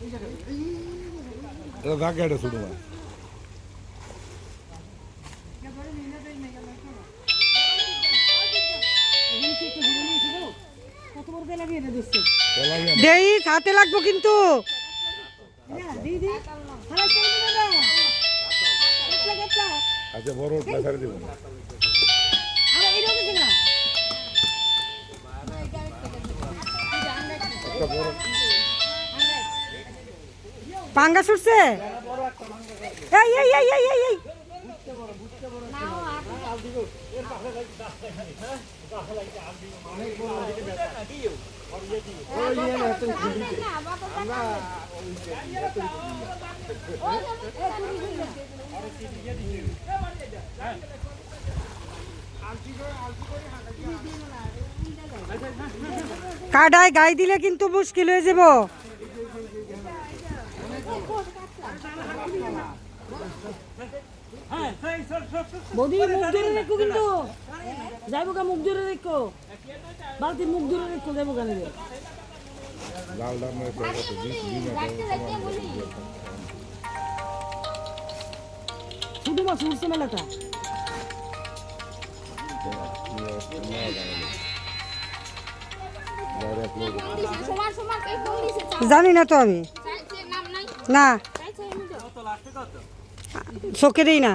এটা ঢাকা এটা ছোট মাছ। দেই হাতে লাগবো কিন্তু। আচ্ছা বড় ছাড়ে দেবো পাঙ্গা ছুটছে। এই এই এই এই এই এই কাটায় গাই দিলে কিন্তু মুশকিল হয়ে যাব। বৌদি মুখ ধরে রেখো কিন্তু যাইব কা মুখ ধরে রেখো বালতি মুখ ধরে রেখো যাইব কেন লাল ডাল মানে ছোট মাছ উঠছে মেলাটা জানি না তো আমি না চোখেরই না।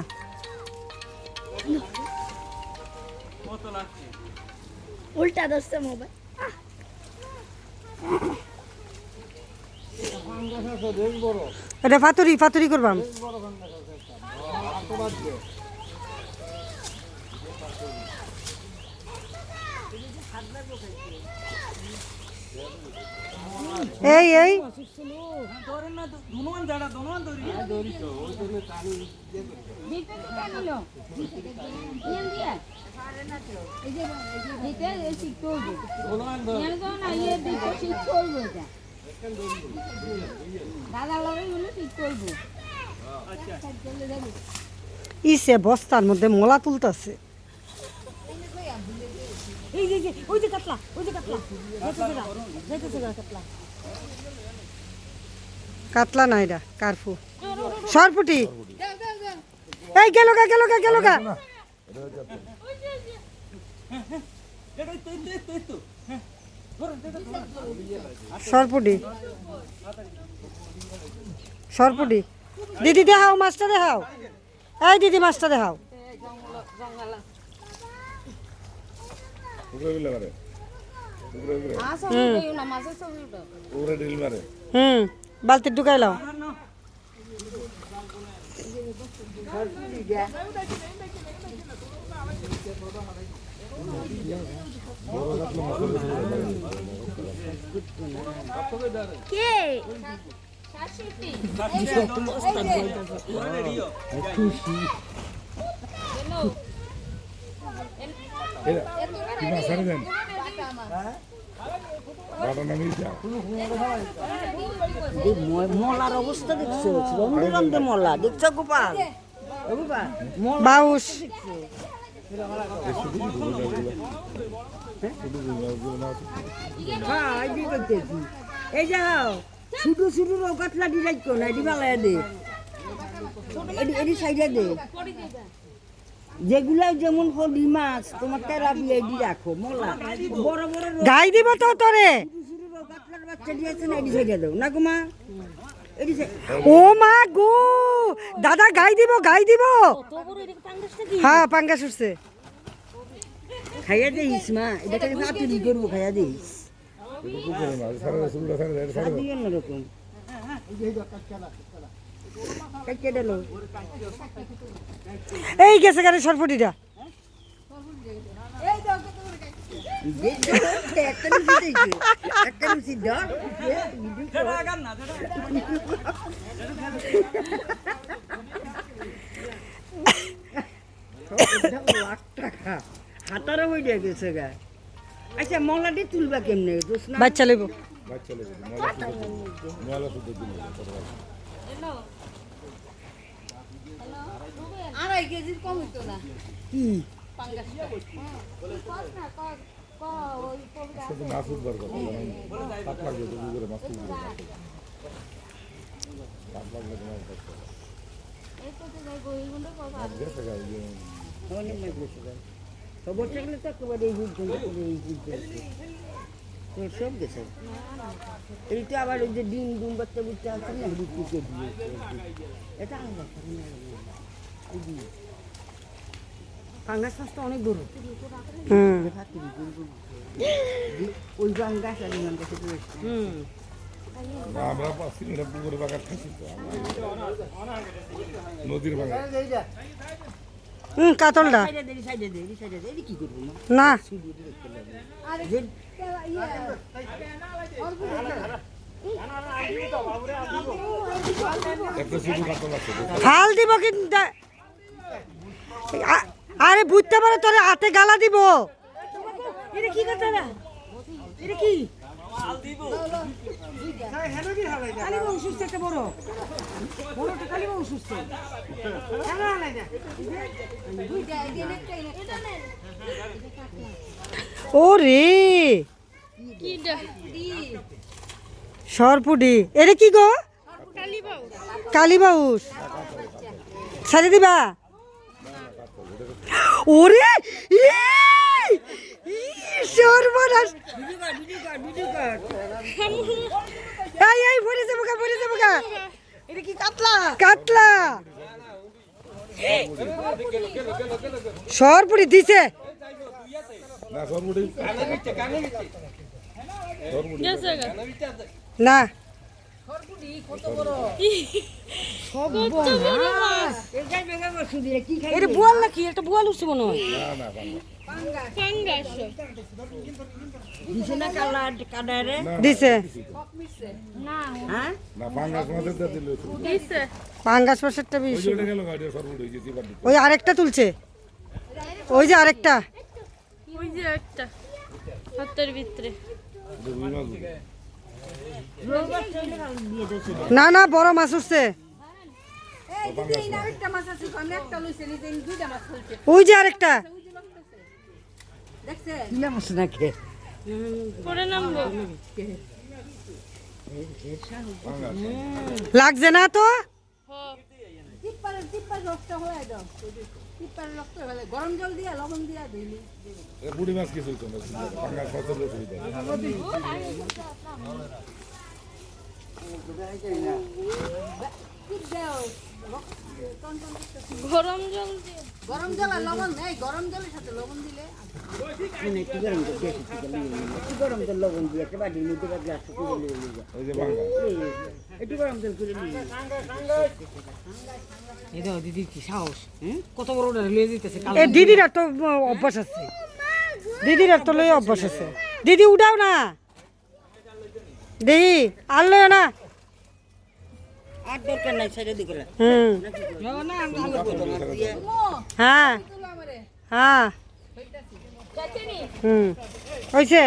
উল্টা দস্তে মোবাইল এটা পাতুরি পাতুরি করবাম। এই এই ইসে বস্তার মধ্যে মোলা তুলতেছে। এই যে ওই যে কাতলা ওই যে কাতলা যাইতেছে কাতলা কাতলা না এটা কারফু সরপুটি। এই গেল গা গেল গা গেল গা সরপুটি সরপুটি। দিদি দেখাও মাছটা দেখাও। এই দিদি মাছটা দেখাও। বালতির ঢুকাইলাম। মলার অবস্থা দেখছো রন্ধে রন্ধে মলা দেখছো গোপাল বাউস এই যাও শুধু শুধু কাতলা দি রাখো না এটি বালায় দে এটি সাইডে দে যেগুলা যেমন হলি মাছ তোমার তেরা দিয়ে এটি রাখো মলা বড় বড় গাই দিব তো তোরে। কাতলার বাচ্চা দিয়েছে না এটি সাইডে দাও না গোমা এটি ও মা গো দাদা গাই দিব গাই দিব। হ্যাঁ পাঙ্গা ছুটছে। খাইয়া দিস মা এটা খালি ফাতুরি করবো খাইয়া দিস এরকম এই গেছে গাড়ি সরপুটিটা। হাতারও হয়ে গেছে গা। আচ্ছা মলাটি তুলবা কেমনে বাচ্চা লেবো আড়াই কেজির কম হইতো না কি মাছ উঠবার কথা পাঁচ লাগলে তোমার কষ্ট হবে। আর গেছে গা, ওই যে অনেক মাছ বেশি যায় খবর থাকলে তো একেবারে এই পর্যন্ত করে এই পর্যন্ত তোর সব গেছে এই তো আবার ওই যে ডিম ডুম বাচ্চা বুঝতে আছে না রুটিকে দিয়ে এটা আলাদা এই দিয়ে পাঙ্গাস মাছটা অনেক বড় হুম ওই পাঙ্গাস আর ইমান কাছে আমরা পাচ্ছি এটা পুকুরে বাগান খাচ্ছি তো নদীর বাগান কাতলটা সাইডে দে কি করবো না একটা শুধু কাতল আছে ফাল দিব কিন্তু আরে বুঝতে পারো তোরে হাতে গালা দিব এটা কি কথা না এটা কি কালীবাবু সুস্থ একটা বড় বড়টা কালীবাবু সুস্থ ও রে সরপুডি এটা কি গো কালীবাউস সারি দিবা ওরে সর্বনাশ এই ভরে যাবো গা এটা কি কাতলা কাতলা সরপুরি দিছে না সরবুটি না এটা বোয়াল নাকি এটা বোয়াল উঠছে মনে হয় না দিছে না কালা কাদারে দিছে হ্যাঁ না পাঙ্গাস মাছের দা দিল পাঙ্গাস মাছেরটা ওই বেশি যে গেল গাড়ি সরবুটি যে দিবার দিতে ওই আরেকটা তুলছে ওই যে আরেকটা ওই যে একটা হাতের ভিতরে দুই মাছ বুঝে না না বড় মাছ উঠছে ওই যে আরেকটা কিলাম আছে না কে পরে নামবো লাগছে না তো গরম জল দিয়া লবণ দিয়া ধুইলি এ বুড়ি মাছ কিছু তো না পাঙ্গাস মাছের অসুবিধা গরম জল দিয়ে গরম জল আর লবণ নেই গরম জলের সাথে লবণ দিলে একটু গরম তো বেশি একটু গরম তো লবণ দিয়ে একটা বাড়ির মধ্যে বা গ্লাস করে নিয়ে ওই যে পাঙ্গাস একটু গরম জল করে নিয়ে এই দাও দিদি কি সাহস কত বড় লিয়ে দিতেছে এ দিদির তো অভ্যাস আছে দিদির তো লই অভ্যাস আছে দিদি উঠাও না দিদি আর লয় না আর দরকার নাই ছেড়ে দিকে হুম না আমি হ্যাঁ হ্যাঁ হুম হয়েছে